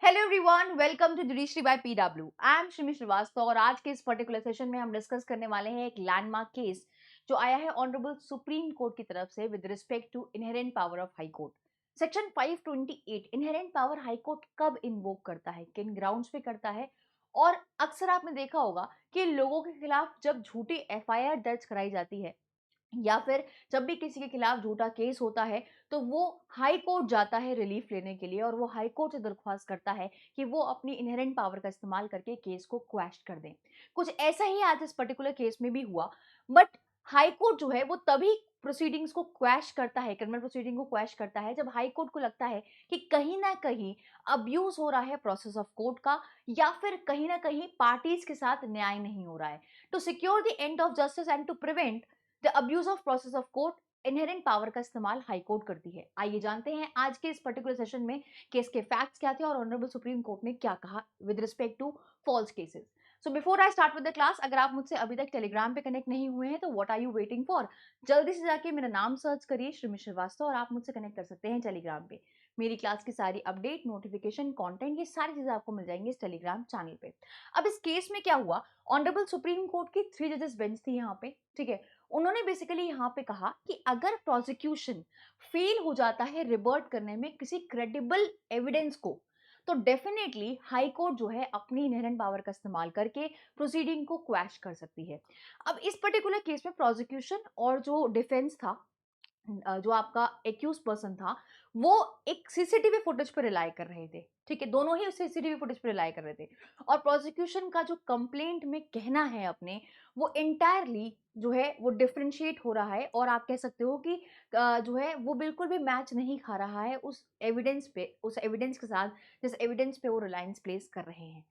Hello everyone, welcome to judiciary by PW. I am Shrimi Srivastava और आज के इस पर्टिकुलर सेशन में हम डिस्कस करने वाले हैं एक लैंडमार्क केस जो आया है ऑनरेबल सुप्रीम कोर्ट की तरफ से with respect to inherent power of high court. Section 528 inherent power high court कब इन्वोक करता है, किन ग्राउंड्स पे करता है। और अक्सर आपने देखा होगा कि लोगों के खिलाफ जब झूठी एफआईआर दर्ज कराई जाती है या फिर जब भी किसी के खिलाफ झूठा केस होता है तो वो हाई कोर्ट जाता है रिलीफ लेने के लिए और वो हाई कोर्ट से दरख्वास्त करता है कि वो अपनी इनहेरेंट पावर का इस्तेमाल करके केस को क्वैश कर दें। कुछ ऐसा ही आज इस पर्टिकुलर केस में भी हुआ। बट हाई कोर्ट जो है वो तभी प्रोसीडिंग्स को क्वैश करता है, क्रिमिनल प्रोसीडिंग को क्वैश करता है जब हाई कोर्ट को लगता है कि कहीं ना कहीं अब्यूज हो रहा है प्रोसेस ऑफ कोर्ट का, या फिर कहीं ना कहीं पार्टीज के साथ न्याय नहीं हो रहा है। To secure the end of justice and to prevent the abuse of process of court, inherent power का इस्तेमाल हाई कोर्ट करती है। आइए जानते हैं आज के इस पर्टिकुलर सेशन में केस के फैक्ट्स क्या थे और ऑनरेबल सुप्रीम कोर्ट ने क्या कहा with respect to false cases. So before I start with the class, अगर आप मुझसे अभी तक टेलीग्राम पे कनेक्ट नहीं हुए हैं तो what are you waiting for. जल्दी से जाके मेरा नाम सर्च करिए श्रीमी श्रीवास्तव और आप मुझसे कनेक्ट कर सकते हैं टेलीग्राम पे। मेरी क्लास की सारी अपडेट, नोटिफिकेशन, कंटेंट, ये सारी चीजें आपको मिल जाएंगी इस टेलीग्राम चैनल पे। अब इस केस में क्या हुआ, ऑनरेबल सुप्रीम कोर्ट की 3 जजेस बेंच थी यहाँ पे, ठीक है। उन्होंने बेसिकली यहाँ पे कहा कि अगर प्रोसिक्यूशन फेल हो जाता है रिबर्ट करने में किसी क्रेडिबल एविडेंस को, तो डेफिनेटली हाई कोर्ट जो है अपनी इनहेरेंट पावर का इस्तेमाल करके प्रोसीडिंग को क्वैश कर सकती है। अब इस पर्टिकुलर केस में प्रोसिक्यूशन और जो डिफेंस था, जो आपका एक्यूज पर्सन था, वो एक सीसीटीवी फुटेज पर रिलाई कर रहे थे, ठीक है। दोनों ही सीसीटीवी फुटेज पर रिलाई कर रहे थे और प्रोसिक्यूशन का जो कंप्लेंट में कहना है अपने, वो इंटायरली जो है वो डिफरेंशिएट हो रहा है और आप कह सकते हो कि जो है वो बिल्कुल भी मैच नहीं खा रहा है उस एविडेंस पे, उस एविडेंस के साथ जिस एविडेंस पे वो रिलायंस प्लेस कर रहे हैं।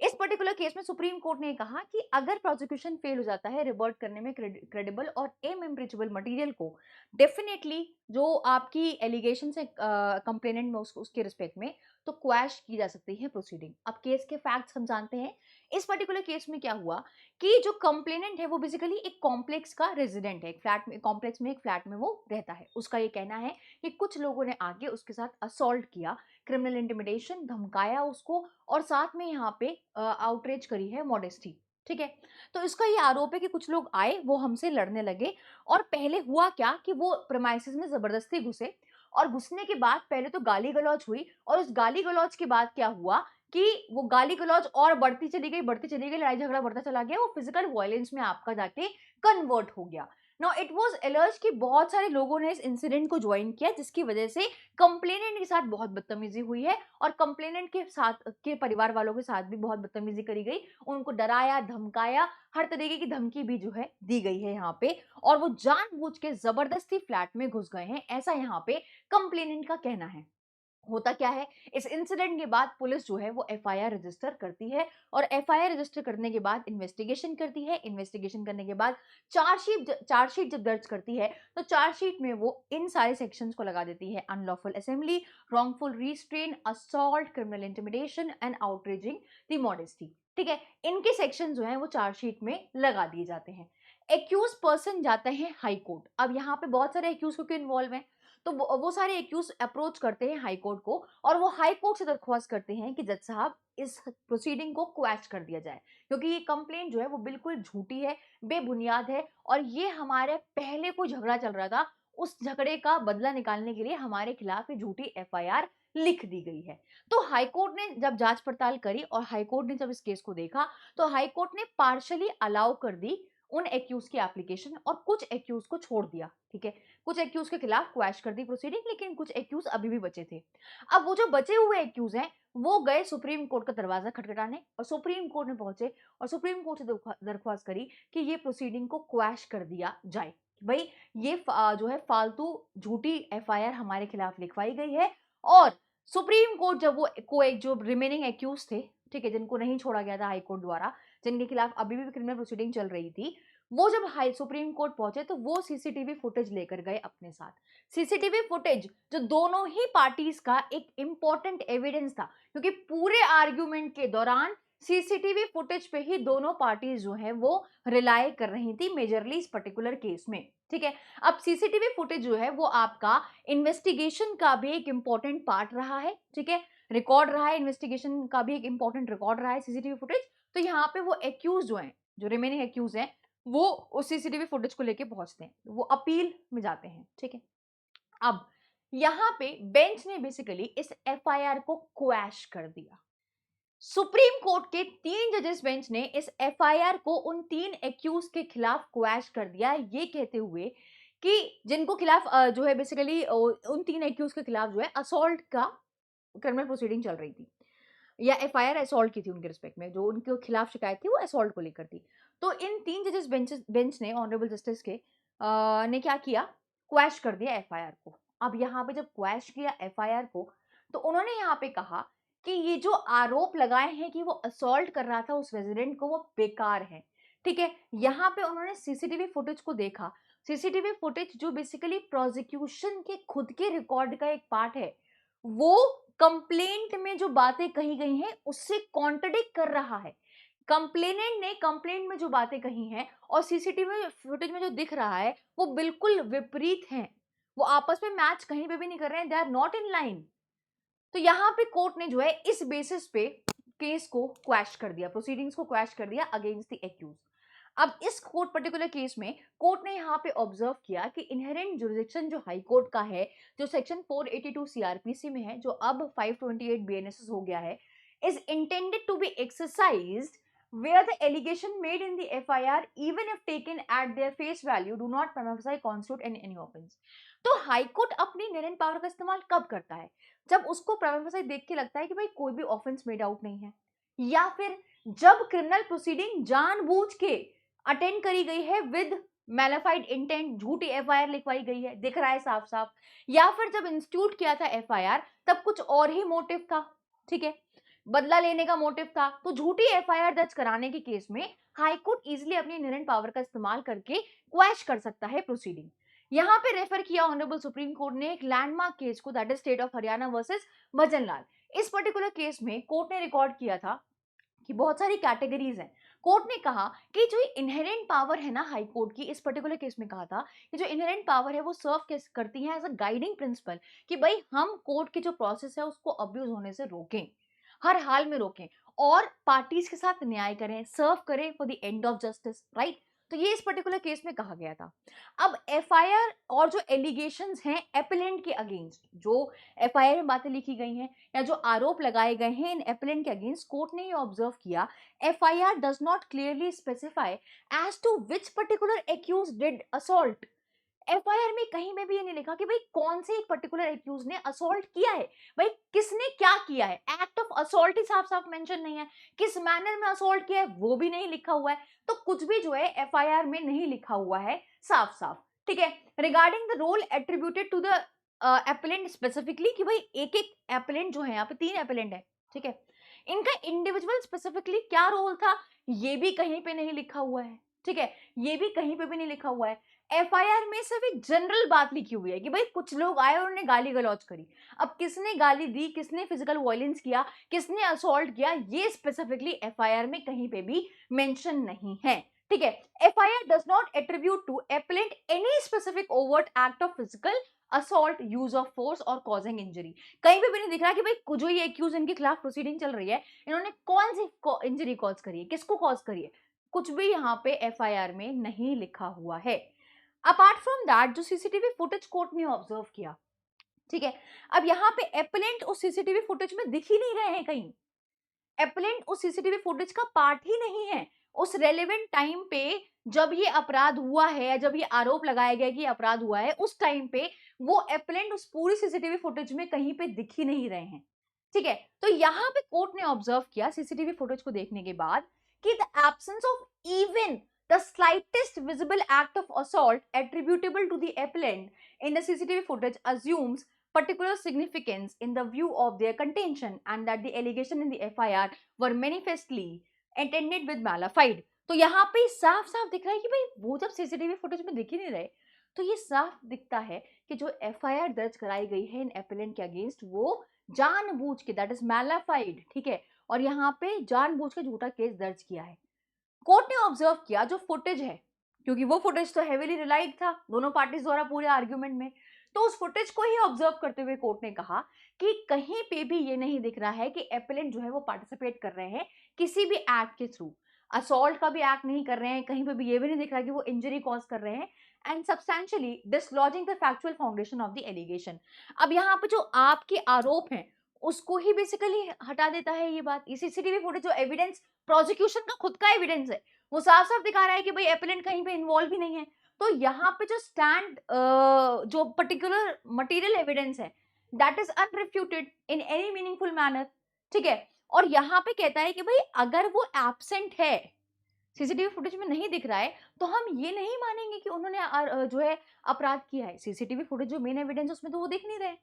इस पर्टिकुलर केस में सुप्रीम कोर्ट ने कहा कि अगर प्रोसिक्यूशन फेल हो जाता है रिवर्ट करने में क्रेडिबल और इम्प्रीचेबल मटेरियल को, डेफिनेटली जो आपकी एलिगेशन है कंप्लेनेंट में उसके रिस्पेक्ट में, तो क्वैश की जा सकती है प्रोसीडिंग। अब केस के फैक्ट्स हम जानते हैं। इस पर्टिकुलर केस में क्या हुआ कि जो कंप्लेनेंट है वो बेसिकली एक कॉम्प्लेक्स का रेजिडेंट है, एक फ्लैट में, कॉम्प्लेक्स में एक फ्लैट में वो रहता है। उसका ये कहना है कि कुछ लोगों ने आगे उसके साथ असॉल्ट किया, क्रिमिनल इंटिमिडेशन, धमकाया उसको और साथ में यहाँ पे आउटरीच करी है मॉडेस्टी, ठीक है। तो इसका ये आरोप है कि कुछ लोग आए, वो हमसे लड़ने लगे और पहले हुआ क्या कि वो प्रेमाइसेस में जबरदस्ती घुसे और घुसने के बाद पहले तो गाली गलौज हुई और उस गाली गलौज के बाद क्या हुआ कि वो गाली गलौज और बढ़ती चली गई, लड़ाई झगड़ा बढ़ता चला गया, वो फिजिकल वायलेंस में आपका जाके कन्वर्ट हो गया। नाउ इट वाज एलर्ज कि बहुत सारे लोगों ने इस इंसिडेंट को ज्वाइन किया जिसकी वजह से कंप्लेनेंट के साथ बहुत बदतमीजी हुई है और कंप्लेनेंट के साथ के परिवार वालों के साथ भी बहुत बदतमीजी करी गई। उनको डराया, धमकाया, हर तरीके की धमकी भी जो है दी गई है यहाँ पे और वो जानबूझ के जबरदस्ती फ्लैट में घुस गए हैं, ऐसा यहाँ पे कंप्लेनेंट का कहना है। होता क्या है, इस इंसिडेंट के बाद पुलिस जो है वो एफआईआर रजिस्टर करती है और एफआईआर रजिस्टर करने के बाद इन्वेस्टिगेशन करती है। इन्वेस्टिगेशन करने के बाद चार्जशीट जब दर्ज करती है तो चार्जशीट में वो इन सारे सेक्शंस को लगा देती है, unlawful assembly, wrongful restrain, assault, criminal intimidation and outraging the modesty, ठीक है। इनके सेक्शन जो है वो चार्जशीट में लगा दिए जाते हैं। एक्यूज पर्सन जाते हैं हाई कोर्ट। अब यहाँ पे बहुत सारे एक्यूज क्योंकि इन्वॉल्व हैं, तो वो सारे एक्यूज अप्रोच करते हैं हाई कोर्ट को और वो हाई कोर्ट से दरख्वास्त करते हैं कि जज साहब इस प्रोसीडिंग को क्वैश कर दिया जाए, क्योंकि ये कंप्लेंट जो है वो बिल्कुल झूठी है, बेबुनियाद है और ये हमारे पहले कोई झगड़ा चल रहा था, उस झगड़े का बदला निकालने के लिए हमारे खिलाफ ये झूठी एफआईआर लिख दी गई है। तो हाई कोर्ट ने जब जांच पड़ताल करी और हाई कोर्ट ने जब इस केस को देखा तो हाई कोर्ट ने पार्शली अलाउ कर दी उन एक्यूज की एप्लीकेशन और कुछ एक्यूज को छोड़ दिया, ठीक है। कुछ एक्यूज के खिलाफ क्वैश कर दी प्रोसीडिंग, लेकिन कुछ एक्यूज अभी भी बचे थे। अब वो जो बचे हुए एक्यूज हैं वो गए सुप्रीम कोर्ट का दरवाजा खटखटाने और सुप्रीम कोर्ट में पहुंचे और सुप्रीम कोर्ट से दरख्वास्त करी कि ये प्रोसीडिंग को क्वैश कर दिया जाए। भाई ये जो है फालतू झूठी एफआईआर हमारे खिलाफ लिखवाई गई है और सुप्रीम कोर्ट जब वो को एक जो रिमेनिंग एक्यूज थे, ठीक है, जिनको नहीं छोड़ा गया था हाई कोर्ट द्वारा, जिनके खिलाफ अभी भी क्रिमिनल प्रोसीडिंग चल रही थी, वो जब हाई सुप्रीम कोर्ट पहुंचे तो वो सीसीटीवी फुटेज लेकर गए अपने साथ। सीसीटीवी फुटेज जो दोनों ही पार्टीज का एक इंपॉर्टेंट एविडेंस था, क्योंकि पूरे आर्ग्यूमेंट के दौरान सीसीटीवी फुटेज पे ही दोनों पार्टीज जो है वो रिलाई कर रही थी मेजरली इस पर्टिकुलर केस में, ठीक है। अब सीसीटीवी फुटेज जो है वो आपका इन्वेस्टिगेशन का भी एक इंपॉर्टेंट पार्ट रहा है, ठीक है। रिकॉर्ड रहा है, इन्वेस्टिगेशन का भी एक इंपॉर्टेंट रिकॉर्ड रहा है सीसीटीवी फुटेज। तो यहाँ पे वो एक्यूज जो हैं, जो रिमेनिंग एक्यूज हैं, वो उस सीसीटीवी फुटेज को लेके पहुंचते हैं, वो अपील में जाते हैं, ठीक है। अब यहाँ पे बेंच ने बेसिकली इस एफआईआर को क्वैश कर दिया। सुप्रीम कोर्ट के 3 जजेस बेंच ने इस एफआईआर को उन 3 एक्यूज के खिलाफ क्वैश कर दिया, ये कहते हुए कि जिनको खिलाफ जो है बेसिकली उन 3 एक्यूज के खिलाफ जो है असॉल्ट का क्रिमिनल प्रोसीडिंग चल रही थी, या एफआईआर असॉल्ट की थी उनके रिस्पेक्ट में, जो उनके खिलाफ शिकायत थी वो असॉल्ट को लेकर थी। तो इन 3 जजेस बेंच ने, ऑनरेबल जस्टिस के ने क्या किया, क्वैश कर दिया एफआईआर को। अब यहाँ पे जब क्वैश किया एफआईआर को, तो उन्होंने यहाँ पे कहा कि ये जो आरोप लगाए हैं कि वो असॉल्ट कर रहा था उस रेजिडेंट को, वो बेकार है, ठीक है। यहाँ पे उन्होंने सीसीटीवी फुटेज को देखा, सीसीटीवी फुटेज जो बेसिकली प्रोसिक्यूशन के खुद के रिकॉर्ड का एक पार्ट है, वो कंप्लेंट में जो बातें कही गई हैं उससे कॉन्ट्रडिक्ट कर रहा है। कंप्लेनेंट ने कंप्लेंट में जो बातें कही हैं और सीसीटीवी फुटेज में जो दिख रहा है वो बिल्कुल विपरीत हैं, वो आपस में मैच कहीं पे भी नहीं कर रहे हैं, they are not in line. तो यहाँ पे कोर्ट ने जो है इस बेसिस पे केस को क्वैश कर दिया, प्रोसीडिंग्स को क्वैश कर दिया अगेंस्ट द एक्यूज। अब इस कोर्ट पर्टिकुलर केस में कोर्ट ने यहाँ पे ऑब्जर्व किया कि इनहेरेंट जुरिडिक्शन जो हाई कोर्ट का है, जो सेक्शन 482 सीआरपीसी में है, जो अब 528 बीएनएसएस हो गया है, is intended to be exercised where the allegation made in the FIR, even if taken at their face value, do not prima facie constitute any offense। तो हाई कोर्ट अपनी inherent power का इस्तेमाल कब करता है, जब उसको prima facie देख के लगता है कि भाई कोई भी ऑफेंस मेड आउट नहीं है, या फिर जब क्रिमिनल प्रोसीडिंग जानबूझ के अटेंड करी गई है विद मैलिफाइड इंटेंट, झूठी एफआईआर लिखवाई गई है, दिख रहा है साफ साफ, या फिर जब इंस्टीट्यूट किया था एफआईआर तब कुछ और ही मोटिव था, ठीक है, बदला लेने का मोटिव था, तो झूठी एफआईआर दर्ज कराने के केस में हाई कोर्ट इजीली अपनी इनहेरेंट पावर का इस्तेमाल करके क्वैश कर सकता है प्रोसीडिंग। यहां पे रेफर किया ऑनरेबल सुप्रीम कोर्ट ने एक लैंडमार्क केस को, that is state of Haryana versus Bhajanlal. इस पर्टिकुलर केस में कोर्ट ने रिकॉर्ड किया था कि बहुत सारी कैटेगरीज हैं। कोर्ट ने कहा कि जो इनहेरेंट पावर है ना हाई कोर्ट की, इस पर्टिकुलर केस में कहा था कि जो इनहेरेंट पावर है वो सर्व करती है एज अ गाइडिंग प्रिंसिपल, कि भाई हम कोर्ट की जो प्रोसेस है उसको अब्यूज होने से रोकें, हर हाल में रोकें, और पार्टीज के साथ न्याय करें, सर्व करें for the end of justice, right. तो ये इस पर्टिकुलर केस में कहा गया था। अब एफआईआर और जो एलिगेशंस हैं एपेलेंट के अगेंस्ट, जो एफआईआर में बातें लिखी गई हैं या जो आरोप लगाए गए हैं इन एपेलेंट के अगेंस्ट, कोर्ट ने ये ऑब्जर्व किया, FIR does not clearly specify as to which particular accused did assault. FIR में कहीं में भी ये नहीं लिखा कि भाई कौन से एक पर्टिकुलर एक्यूज ने असॉल्ट किया है, भाई किसने क्या किया है, एक्ट ऑफ असॉल्ट ही साफ साफ मेंशन नहीं है, किस मैनर में असॉल्ट किया है वो भी नहीं लिखा हुआ है। तो कुछ भी जो है एफआईआर में नहीं लिखा हुआ है साफ साफ, ठीक है। Regarding the role attributed to the appellant specifically, कि भाई एक एक एपेलेंट जो है, यहाँ पे 3 एपेलेंट है, ठीक है, इनका इंडिविजुअल स्पेसिफिकली क्या रोल था ये भी कहीं पे नहीं लिखा हुआ है, ठीक है, ये भी कहीं पे भी नहीं लिखा हुआ है। एफआईआर में सिर्फ एक जनरल बात लिखी हुई है कि भाई कुछ लोग आए और उन्होंने गाली गलौज करी। अब किसने गाली दी, किसने फिजिकल वायलेंस किया, किसने असॉल्ट किया, ये स्पेसिफिकली एफआईआर में कहीं पे भी मेंशन नहीं है, ठीक है। FIR does not attribute to appellant any specific overt act of physical assault, use of force और कॉजिंग इंजरी। कहीं पे भी नहीं दिख रहा कि भाई जो ये एक्यूज इनके खिलाफ प्रोसीडिंग चल रही है, इन्होंने कौन सी इंजरी कॉज करी है, किसको कॉज करी है, कुछ भी यहाँ पे एफआईआर में नहीं लिखा हुआ है। अपार्ट फ्रॉम दैट, जो सीसीटीवी फुटेज कोर्ट ने ऑब्जर्व किया, ठीक है, अब यहाँ पे एपेलेंट उस सीसीटीवी फुटेज में दिख ही नहीं रहे हैं कहीं, एपेलेंट उस सीसीटीवी फुटेज का पार्ट ही नहीं है। उस रेलेवेंट टाइम पे जब ये अपराध हुआ है या जब ये आरोप लगाया गया कि अपराध हुआ है, उस टाइम पे वो एपेलेंट उस पूरी सीसीटीवी फुटेज में कहीं पे दिख ही नहीं रहे हैं, ठीक है। तो यहाँ पे कोर्ट ने ऑब्जर्व किया सीसीटीवी फुटेज को देखने के बाद कि the absence of even the slightest visible act of assault attributable to the appellant in the CCTV footage assumes particular significance in the view of their contention, and that the allegation in the FIR were manifestly intended with malafide। तो यहाँ पे साफ साफ दिख रहा है कि भाई वो जब सीसीटीवी फुटेज में दिख ही नहीं रहे, तो ये साफ दिखता है कि जो एफआईआर दर्ज कराई गई है इन एपेलेंट के अगेंस्ट वो जानबूझ के, दैट इज मैलाफाइड, ठीक है, और यहाँ पे जानबूझ के झूठा केस दर्ज किया है। कोर्ट ने ऑब्जर्व किया जो फुटेज है, क्योंकि वो फुटेज तो हेवीली रिलाइड था दोनों पार्टीज द्वारा पूरे आर्ग्यूमेंट में, तो उस फुटेज को ही ऑब्जर्व करते हुए कोर्ट ने कहा कि कहीं पे भी ये नहीं दिख रहा है कि एपेलेंट जो है वो पार्टिसिपेट कर रहे हैं किसी भी एक्ट के थ्रू। असॉल्ट का भी एक्ट नहीं कर रहे हैं, कहीं पे भी ये भी नहीं दिख रहा कि वो इंजरी कॉज कर रहे हैं, and substantially dislodging the factual foundation of the allegation. अब यहाँ पे जो आपके आरोप हैं उसको ही बेसिकली हटा देता है ये बात। ये सीसीटीवी फुटेज जो एविडेंस प्रोसिक्यूशन का खुद का एविडेंस है, वो साफ साफ दिखा रहा है कि भाई एपेलेंट कहीं पे इन्वॉल्व ही नहीं है। तो यहाँ पे जो स्टैंड जो पर्टिकुलर मटेरियल एविडेंस है that is unrefuted in any meaningful manner, ठीक है। और यहाँ पे कहता है कि भाई अगर वो एब्सेंट है, सीसीटीवी फुटेज में नहीं दिख रहा है, तो हम ये नहीं मानेंगे कि उन्होंने जो है अपराध किया है। सीसीटीवी फुटेज जो मेन एविडेंस उसमें तो वो दिख नहीं रहे।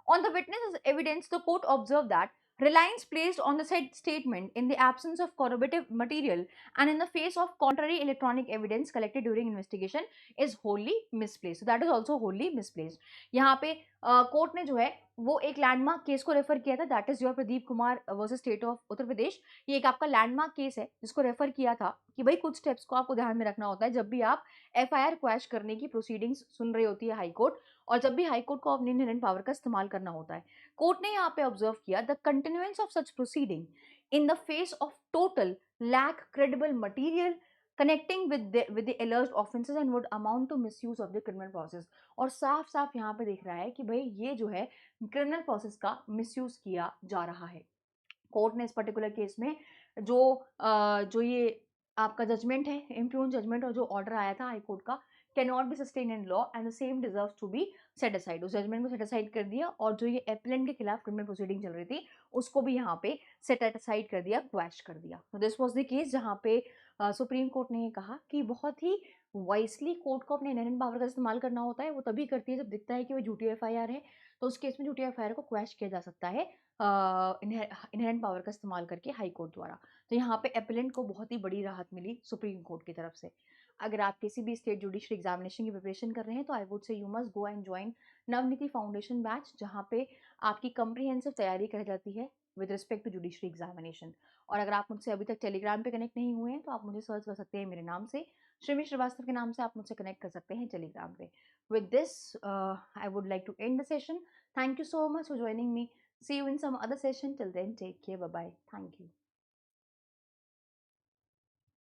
On the witness evidence, the court observed that reliance placed on the said statement in the absence of corroborative material and in the face of contrary electronic evidence collected during investigation is wholly misplaced. So that is also wholly misplaced. यहाँ पे court ने जो है वो एक landmark case को refer किया था, that is your Pradeep Kumar versus state of Uttar Pradesh. ये एक आपका लैंडमार्क केस है जिसको रेफर किया था कि भाई कुछ स्टेप्स को आपको ध्यान में रखना होता है जब भी आप एफआईआर क्वैश करने की प्रोसीडिंग्स सुन रही होती है हाई कोर्ट, और जब भी हाई कोर्ट को अपनी इनहेरेंट पावर का इस्तेमाल करना होता है। कोर्ट ने यहाँ पे ऑब्जर्व किया the continuance of such proceeding in the face of total lack credible material connecting with the alleged offences and would amount to misuse of the criminal process. और साफ साफ यहाँ पे दिख रहा है कि भाई ये जो है क्रिमिनल प्रोसेस का मिसयूज किया जा रहा है। कोर्ट ने इस पर्टिकुलर केस में जो ये आपका जजमेंट है, इम्प्यून जजमेंट, और जो ऑर्डर आया था हाई कोर्ट का, cannot be sustain in law and the same deserves to be set aside, उस जजमेंट को सेट असाइड कर दिया। और जो ये एपेलेंट के खिलाफ क्रिमिनल प्रोसीडिंग चल रही थी उसको भी यहाँ पे सेट असाइड कर दिया, क्वैश कर दिया। तो दिस वाज द केस जहाँ पे सुप्रीम कोर्ट ने ये कहा कि बहुत ही वाइसली कोर्ट को अपने इनहेरेंट पावर का इस्तेमाल करना होता है। वो तभी करती है जब दिखता है कि वो झूठी एफआईआर है, तो उस केस में झूठी एफआईआर को क्वैश किया जा सकता है इनहेरेंट पावर का इस्तेमाल करके हाई कोर्ट द्वारा। तो यहाँ पे एपेलेंट को बहुत ही बड़ी राहत मिली सुप्रीम कोर्ट की तरफ से। अगर आप किसी भी स्टेट जुडिशरी एग्जामिनेशन की प्रिपरेशन कर रहे हैं तो I would say you must go and join Navneeti foundation batch, जहाँ पे आपकी कंप्रीहेंसिव तैयारी कर जाती है with respect to judiciary examination. और अगर आप मुझसे अभी तक टेलीग्राम पे कनेक्ट नहीं हुए हैं तो आप मुझे सर्च कर सकते हैं मेरे नाम से, श्रीमी श्रीवास्तव के नाम से आप मुझसे कनेक्ट कर सकते हैं टेलीग्राम पे। With this I would like to end the session. Thank you so much for joining me. See you in some other session. Till then, take care. Bye bye. Thank you.